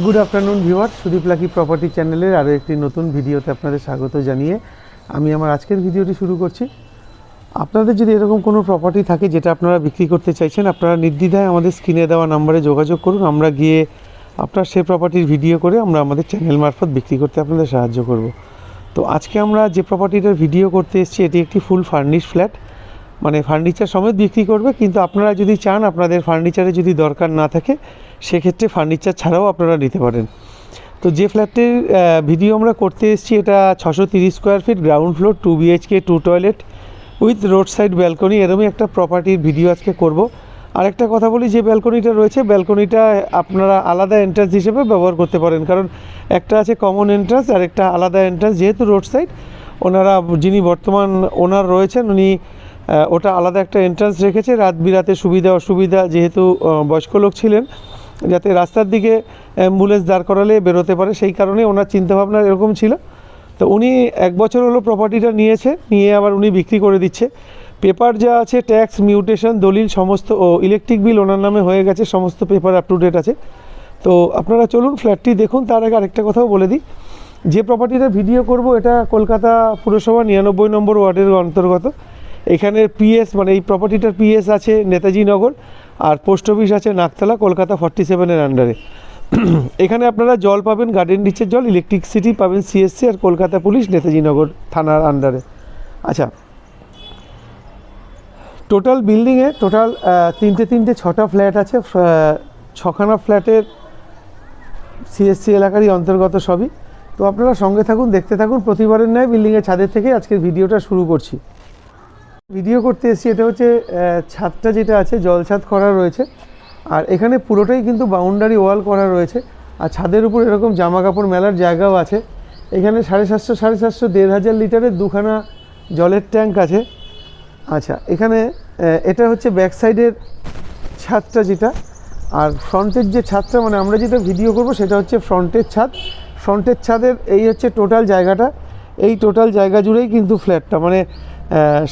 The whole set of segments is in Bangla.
Good afternoon viewer Sudip lucky property চ্যানেলের আরও একটি নতুন ভিডিওতে আপনাদের স্বাগত জানিয়ে আমি আমার আজকের ভিডিওটি শুরু করছি। আপনাদের যদি এরকম কোনো প্রপার্টি থাকে যেটা আপনারা বিক্রি করতে চাইছেন, আপনারা নির্দ্বিধায় আমাদের স্ক্রিনে দেওয়া নম্বরে যোগাযোগ করুন। আমরা গিয়ে আপনার সেই প্রপার্টির ভিডিও করে আমরা আমাদের চ্যানেল মারফত বিক্রি করতে আপনাদের সাহায্য করব। তো আজকে আমরা যে প্রপার্টিটার ভিডিও করতে এসেছি এটি একটি ফুল ফার্নিশ ফ্ল্যাট, মানে ফার্নিচার সমেত বিক্রি করবে। কিন্তু আপনারা যদি চান আপনাদের ফার্নিচারে যদি দরকার না থাকে সেক্ষেত্রে ফার্নিচার ছাড়াও আপনারা নিতে পারেন। তো যে ফ্ল্যাটটির ভিডিও আমরা করতে এসেছি এটা 630 square feet, ground floor, 2 BHK, 2 toilet with road side balcony, এরকমই একটা প্রপার্টির ভিডিও আজকে করব। আর একটা কথা বলি, যে ব্যালকনিটা রয়েছে ব্যালকনিটা আপনারা আলাদা এন্ট্রান্স হিসেবে ব্যবহার করতে পারেন, কারণ একটা আছে কমন এন্ট্রান্স আর একটা আলাদা এন্ট্রান্স। যেহেতু রোড সাইড, ওনারা যিনি বর্তমান ওনার রয়েছেন উনি ওটা আলাদা একটা এন্ট্রান্স রেখেছে রাত বিরাতে সুবিধা অসুবিধা, যেহেতু বয়স্ক লোক ছিলেন, যাতে রাস্তার দিকে অ্যাম্বুলেন্স দাঁড় করালে বেরোতে পারে, সেই কারণে ওনার চিন্তাভাবনা এরকম ছিল। তো উনি 1 বছর হলো প্রপার্টিটা নিয়ে আবার উনি বিক্রি করে দিচ্ছে। পেপার যা আছে, ট্যাক্স, মিউটেশন, দলিল সমস্ত, ইলেকট্রিক বিল ওনার নামে হয়ে গেছে, সমস্ত পেপার আপ টু ডেট আছে। তো আপনারা চলুন ফ্ল্যাটটি দেখুন। তার আগে আরেকটা কথাও বলে দিই, যে প্রপার্টিটা ভিডিও করব এটা কলকাতা পুরসভা 99 নম্বর ওয়ার্ডের অন্তর্গত। এখানের পিএস, মানে এই প্রপার্টিটার পিএস আছে নেতাজি নগর, আর পোস্ট অফিস আছে নাকতলা, কলকাতা 47-এর আন্ডারে। এখানে আপনারা জল পাবেন, গার্ডেন রিচের জল, ইলেকট্রিসিটি পাবেন সিএসসি, আর কলকাতা পুলিশ নেতাজি নগর থানার আন্ডারে। আচ্ছা, টোটাল বিল্ডিংয়ে তিনটে 6টা ফ্ল্যাট আছে। 6খানা ফ্ল্যাটের সিএসসি এলাকারই অন্তর্গত সবই। তো আপনারা সঙ্গে থাকুন, দেখতে থাকুন। প্রতিবারের ন্যায় বিল্ডিংয়ের ছাদের থেকে আজকের ভিডিওটা শুরু করছি। ভিডিও করতে এসেছি, এটা হচ্ছে ছাদটা যেটা আছে জল ছাদ করা রয়েছে, আর এখানে পুরোটাই কিন্তু বাউন্ডারি ওয়াল করা রয়েছে। আর ছাদের উপর এরকম জামা কাপড় মেলার জায়গাও আছে। এখানে 750 1,500 লিটারের 2খানা জলের ট্যাঙ্ক আছে। আচ্ছা, এখানে এটা হচ্ছে ব্যাক সাইডের ছাদটা যেটা, আর ফ্রন্টের যে ছাদটা, মানে আমরা যেটা ভিডিও করব সেটা হচ্ছে ফ্রন্টের ছাদ। ফ্রন্টের ছাদের এই হচ্ছে টোটাল জায়গাটা। এই টোটাল জায়গা জুড়েই কিন্তু ফ্ল্যাটটা, মানে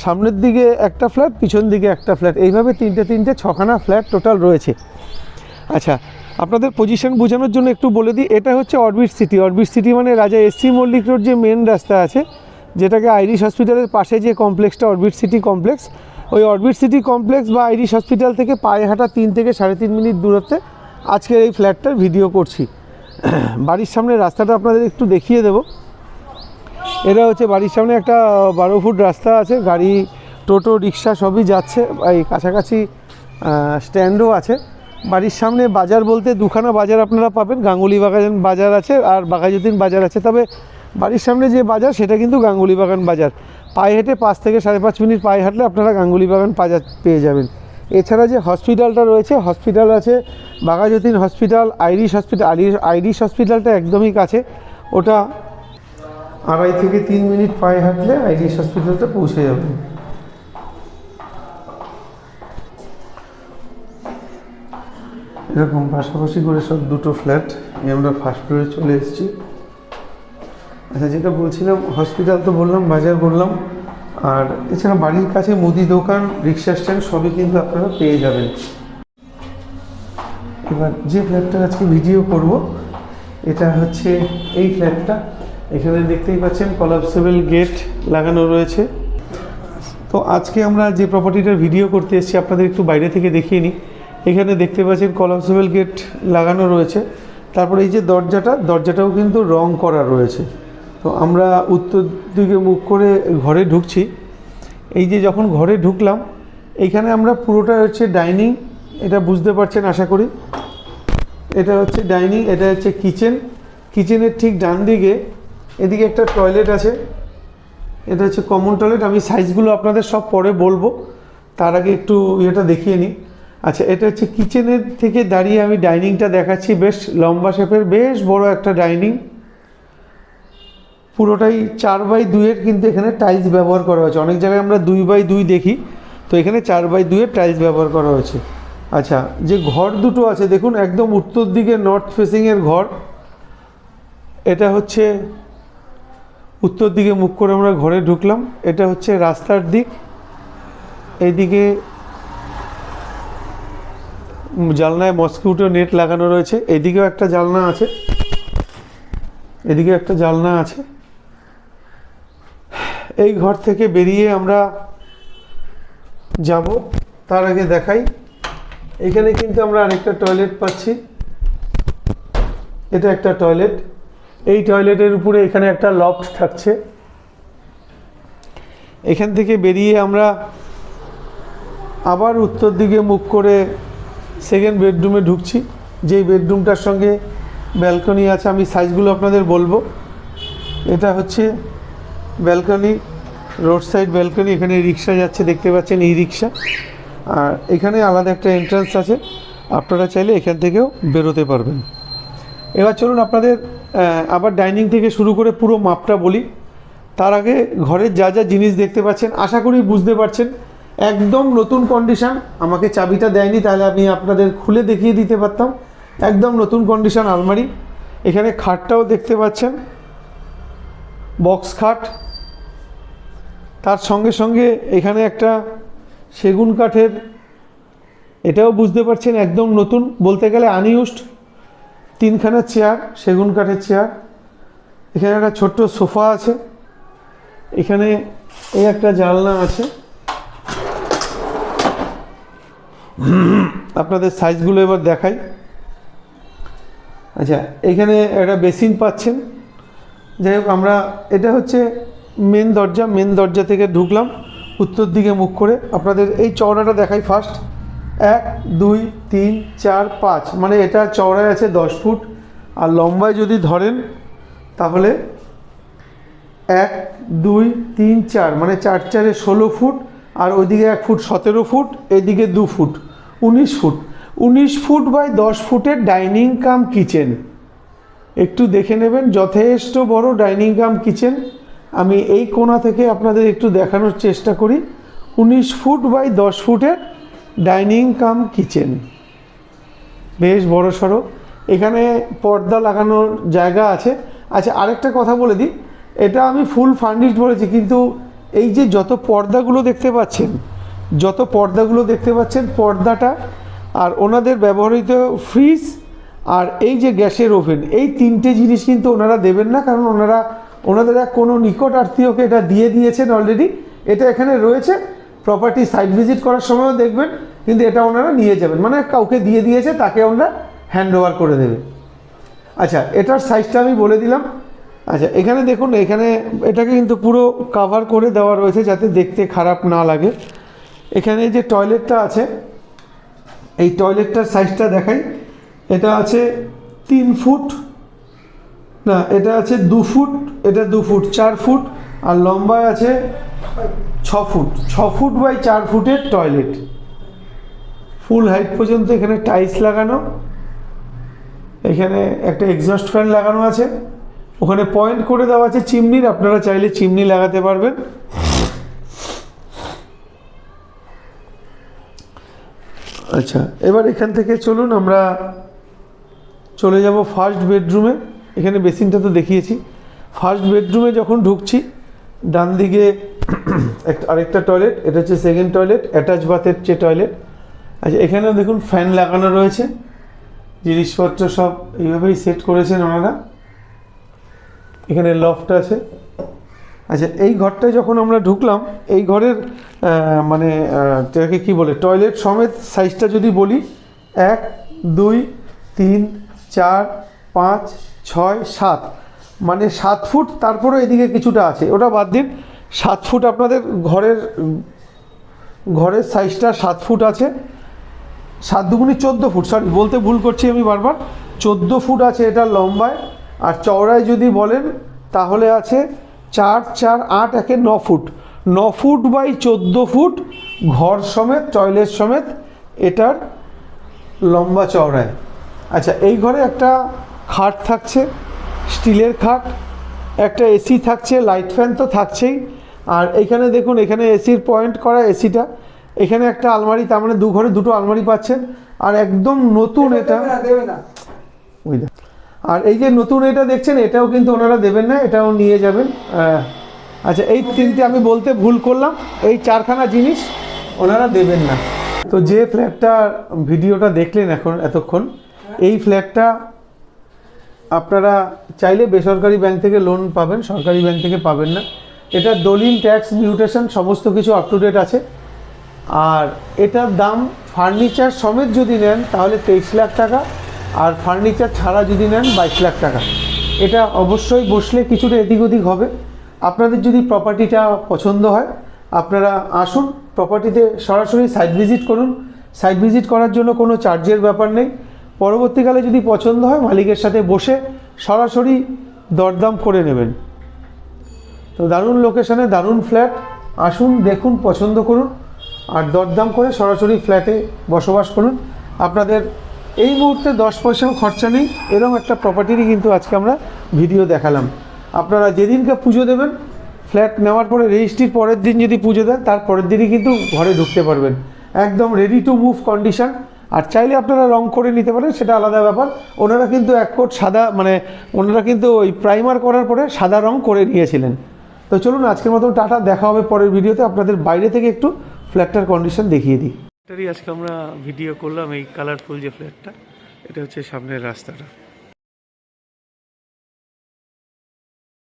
সামনের দিকে একটা ফ্ল্যাট, পিছন দিকে একটা ফ্ল্যাট, এইভাবে তিনটে 6খানা ফ্ল্যাট টোটাল রয়েছে। আচ্ছা, আপনাদের পজিশন বোঝানোর জন্য একটু বলে দিই, এটা হচ্ছে অরবিট সিটি। অরবিট সিটি মানে রাজা এসসি মল্লিক রোড যে মেন রাস্তা আছে, যেটাকে আইরিশ হসপিটালের পাশে যে কমপ্লেক্সটা অরবিট সিটি কমপ্লেক্স, ওই অরবিট সিটি কমপ্লেক্স বা আইরিশ হসপিটাল থেকে পায়ে হাঁটা 3 থেকে 3.5 মিনিট দূরত্বে আজকের এই ফ্ল্যাটটার ভিডিও করছি। বাড়ির সামনে রাস্তাটা আপনাদের একটু দেখিয়ে দেবো। এটা হচ্ছে বাড়ির সামনে একটা 12 ফুট রাস্তা আছে, গাড়ি, টোটো, রিক্সা সবই যাচ্ছে। এই কাছাকাছি স্ট্যান্ডও আছে। বাড়ির সামনে বাজার বলতে 2খানা বাজার আপনারা পাবেন, গাঙ্গুলি বাগান বাজার আছে আর বাঘাযতীন বাজার আছে। তবে বাড়ির সামনে যে বাজার সেটা কিন্তু গাঙ্গুলি বাগান বাজার। পায়ে হেঁটে 5 থেকে 5.5 মিনিট পায়ে হাঁটলে আপনারা গাঙ্গুলি বাগান বাজার পেয়ে যাবেন। এছাড়া যে হসপিটালটা রয়েছে, হসপিটাল আছে Baghajatin hospital, Irish hospital. Irish হসপিটালটা একদমই কাছে, ওটা 2.5 থেকে 3 মিনিট পায়ে হাঁটলে আইরিশ হসপিটালটা পৌঁছে যাবে। এরকম পাশাপাশি করে সব 2টো ফ্ল্যাট। আমরা ফার্স্ট ফ্লোরে চলে এসেছি। আচ্ছা, যেটা বলছিলাম, হসপিটাল তো বললাম, বাজার বললাম, আর এছাড়া বাড়ির কাছে মুদি দোকান, রিক্সা স্ট্যান্ড সবই কিন্তু আপনারা পেয়ে যাবেন। এবার যে ফ্ল্যাটটা আজকে ভিডিও করব এটা হচ্ছে এই ফ্ল্যাটটা। এখানে দেখতেই পাচ্ছেন কলাপসেবল গেট লাগানো রয়েছে। তো আজকে আমরা যে প্রপার্টিটার ভিডিও করতে এসেছি আপনাদের একটু বাইরে থেকে দেখিয়ে নিই। এখানে দেখতে পাচ্ছেন কলাপসেবল গেট লাগানো রয়েছে। তারপরে এই যে দরজাটাও কিন্তু রং করা রয়েছে। তো আমরা উত্তর দিকে মুখ করে ঘরে ঢুকছি। এই যে যখন ঘরে ঢুকলাম, এইখানে আমরা পুরোটা হচ্ছে ডাইনিং, এটা বুঝতে পারছেন আশা করি। এটা হচ্ছে ডাইনিং, এটা হচ্ছে কিচেন। কিচেনের ঠিক ডান দিকে এদিকে একটা টয়লেট আছে, এটা হচ্ছে কমন টয়লেট। আমি সাইজগুলো আপনাদের সব পরে বলবো, তার আগে একটু এটা দেখিয়ে নিই। আচ্ছা, এটা হচ্ছে কিচেনের থেকে দাঁড়িয়ে আমি ডাইনিংটা দেখাচ্ছি। বেশ লম্বা শেপের, বেশ বড় একটা ডাইনিং, পুরোটাই 4x2-এর কিন্তু এখানে টাইলস ব্যবহার করা হয়েছে। অনেক জায়গায় আমরা 2x2 দেখি, তো এখানে 4x2-এর টাইলস ব্যবহার করা হয়েছে। আচ্ছা, যে ঘর দুটো আছে দেখুন, একদম উত্তর দিকে নর্থ ফেসিংয়ের ঘর। এটা হচ্ছে উত্তর দিকে মুখ করে আমরা ঘরে ঢুকলাম। এটা হচ্ছে রাস্তার দিক। এইদিকে জানলায় মসকিউটো নেট লাগানো রয়েছে। এদিকেও একটা জানলা আছে, এদিকে একটা জানলা আছে। এই ঘর থেকে বেরিয়ে আমরা যাব, তার আগে দেখাই এখানে কিন্তু আমরা আরেকটা টয়লেট পাচ্ছি। এটা একটা টয়লেট, এই টয়লেটের উপরে এখানে একটা লফট থাকছে। এখান থেকে বেরিয়ে আমরা আবার উত্তর দিকে মুখ করে সেকেন্ড বেডরুমে ঢুকছি, যেই বেডরুমটার সঙ্গে ব্যালকনি আছে। আমি সাইজগুলো আপনাদের বলবো। এটা হচ্ছে ব্যালকনি, রোড সাইড ব্যালকনি। এখানে রিক্সা যাচ্ছে, দেখতে পাচ্ছেন, ই রিক্সা। আর এখানে আলাদা একটা এন্ট্রান্স আছে, আপনারা চাইলে এখান থেকেও বেরোতে পারবেন। এবার চলুন আপনাদের আবার ডাইনিং থেকে শুরু করে পুরো মাপটা বলি। তার আগে ঘরের যা যা জিনিস দেখতে পাচ্ছেন আশা করি বুঝতে পারছেন, একদম নতুন কন্ডিশন। আমাকে চাবিটা দেয়নি, তাহলে আমি আপনাদের খুলে দেখিয়ে দিতে পারতাম। একদম নতুন কন্ডিশন আলমারি। এখানে খাটটাও দেখতে পাচ্ছেন, বক্স খাট। তার সঙ্গে সঙ্গে এখানে একটা সেগুন কাঠের, এটাও বুঝতে পারছেন একদম নতুন, বলতে গেলে আনইউজড, 3খানা চেয়ার, সেগুন কাঠের চেয়ার। এখানে একটা ছোট্ট সোফা আছে। এখানে এই একটা জানলা আছে। আপনাদের সাইজগুলো এবার দেখাই। আচ্ছা, এখানে একটা বেসিন পাচ্ছেন। যাই হোক, আমরা এটা হচ্ছে মেন দরজা। মেন দরজা থেকে ঢুকলাম উত্তর দিকে মুখ করে। আপনাদের এই চওড়াটা দেখাই ফার্স্ট। 1 2 3 4 5, মানে এটা চওড়ায় আছে 10 ফুট। আর লম্বায় যদি ধরেন তাহলে 1 2 3 4, মানে 4 4 16 ফুট। আর ওইদিকে 1 ফুট 17 ফুট, এদিকে 2 ফুট 19 ফুট। 19 ফুট বাই 10 ফুটের ডাইনিং কাম কিচেন। একটু দেখে নেবেন, যথেষ্ট বড় ডাইনিং কাম কিচেন। আমি এই কোণা থেকে আপনাদের একটু দেখানোর চেষ্টা করি। 19 ফুট বাই 10 ফুটের ডাইনিং কাম কিচেন, বেশ বড় সড়ো। এখানে পর্দা লাগানোর জায়গা আছে। আচ্ছা, আরেকটা কথা বলে দিই, এটা আমি ফুল ফার্নিশড বলেছি, কিন্তু এই যে যত পর্দাগুলো দেখতে পাচ্ছেন, পর্দাটা আর ওনাদের ব্যবহৃত ফ্রিজ আর এই যে গ্যাসের ওভেন, এই 3টে জিনিস কিন্তু ওনারা দেবেন না, কারণ ওনাদের কোনো নিকট আত্মীয়কে এটা দিয়ে দিয়েছেন অলরেডি। এটা এখানে রয়েছে, প্রপার্টি সাইট ভিজিট করার সময়ও দেখবেন, কিন্তু এটা ওনারা নিয়ে যাবেন, মানে কাউকে দিয়ে দিয়েছে, তাকে ওনারা হ্যান্ড ওভার করে দেবে। আচ্ছা, এটার সাইজটা আমি বলে দিলাম। আচ্ছা, এখানে দেখুন, এখানে এটাকে কিন্তু পুরো কাভার করে দেওয়া রয়েছে যাতে দেখতে খারাপ না লাগে। এখানে যে টয়লেটটা আছে, এই টয়লেটটার সাইজটা দেখাই। এটা আছে 3 ফুট, না এটা আছে 2 ফুট, এটা 2 ফুট 4 ফুট, আর লম্বায় আছে 6 ফুট। 6 ফুট বাই 4 ফুটের টয়লেট, ফুল হাইট পর্যন্ত। এখানে টাইলস লাগানো, এখানে একটা এক্সস্ট ফ্যান লাগানো আছে। ওখানে পয়েন্ট করে দেওয়া আছে চিমনির, আপনারা চাইলে চিমনি লাগাতে পারবেন। আচ্ছা, এবার এখান থেকে চলুন আমরা চলে যাব ফার্স্ট বেডরুমে। এখানে বেসিনটা তো দেখিয়েছি। ফার্স্ট বেডরুমে যখন ঢুকছি, ডান দিকে আরেকটা টয়লেট, এটা হচ্ছে সেকেন্ড টয়লেট, অ্যাটাচ বাথের যে টয়লেট। আচ্ছা, এখানেও দেখুন ফ্যান লাগানো রয়েছে, জিনিসপত্র সব এইভাবেই সেট করেছেন ওনারা। এখানে লফট আছে। আচ্ছা, এই ঘরটায় যখন আমরা ঢুকলাম, এই ঘরের মানে এটাকে কী বলে, টয়লেট সমেত সাইজটা যদি বলি, 1 2 3 4 5 6 7, মানে 7 ফুট। তারপরে এদিকে কিছুটা আছে, ওটা বাদ দিন। 7 ফুট আপনাদের ঘরের সাইজটা 7 ফুট আছে। 7 দুগুণে 14 ফুট, সরি বলতে ভুল করছি আমি বারবার, 14 ফুট আছে এটা লম্বায়। আর চওড়ায় যদি বলেন তাহলে আছে 4 4 8 একে 9 ফুট। 9 ফুট বাই 14 ফুট ঘর সমেত, টয়লেট সমেত এটার লম্বা চওড়ায়। আচ্ছা, এই ঘরে একটা খাট থাকছে, স্টিলের খাট, একটা এসি থাকছে, লাইট ফ্যান তো থাকছেই। আর এইখানে দেখুন, এখানে এসির পয়েন্ট করা, এসিটা। এখানে একটা আলমারি, তার মানে 2 ঘরে 2টো আলমারি পাচ্ছেন। আর একদম নতুন এটা, আর এই যে নতুন এটা দেখছেন, এটাও কিন্তু ওনারা দেবেন না, এটাও নিয়ে যাবেন। আচ্ছা, এই 3টে আমি বলতে ভুল করলাম, এই 4খানা জিনিস ওনারা দেবেন না। তো যে ফ্ল্যাটটা ভিডিওটা দেখলেন এতক্ষণ, এই ফ্ল্যাটটা আপনারা চাইলে বেসরকারি ব্যাংক থেকে লোন পাবেন, সরকারি ব্যাংক থেকে পাবেন না। এটা দলিল, ট্যাক্স, মিউটেশন সমস্ত কিছু আপ টু ডেট আছে। আর এটার দাম ফার্নিচার সমেত যদি নেন তাহলে 23 লাখ টাকা, আর ফার্নিচার ছাড়া যদি নেন 22 লাখ টাকা। এটা অবশ্যই বসলে কিছুটা এদিক ওদিক হবে। আপনাদের যদি প্রপার্টিটা পছন্দ হয় আপনারা আসুন, প্রপার্টিতে সরাসরি সাইট ভিজিট করুন। সাইট ভিজিট করার জন্য কোনো চার্জের ব্যাপার নেই। পরবর্তীকালে যদি পছন্দ হয় মালিকের সাথে বসে সরাসরি দরদাম করে নেবেন। তো দারুণ লোকেশনে দারুণ ফ্ল্যাট, আসুন দেখুন, পছন্দ করুন, আর দরদাম করে সরাসরি ফ্ল্যাটে বসবাস করুন। আপনাদের এই মুহূর্তে 10 পয়সাও খরচা নেই, এরকম একটা প্রপার্টিরই কিন্তু আজকে আমরা ভিডিও দেখালাম। আপনারা যেদিনকে পুজো দেবেন, ফ্ল্যাট নেওয়ার পরে রেজিস্ট্রির পরের দিন যদি পুজো দেন, তার পরের দিনই কিন্তু ঘরে ঢুকতে পারবেন, একদম রেডি টু মুভ কন্ডিশন। আর চাইলে আপনারা রং করে নিতে পারেন, সেটা আলাদা ব্যাপার। ওনারা কিন্তু এক কোট সাদা, মানে ওনারা কিন্তু ওই প্রাইমার করার পরে সাদা রং করে নিয়েছিলেন। তো চলুন আজকের মতো টাটা, দেখা হবে পরের ভিডিওতে। আপনাদের বাইরে থেকে একটু ফ্ল্যাটটার কন্ডিশন দেখিয়ে দিই। আজকে আমরা ভিডিও করলাম এই কালারফুল যে ফ্ল্যাটটা, এটা হচ্ছে সামনের রাস্তাটা।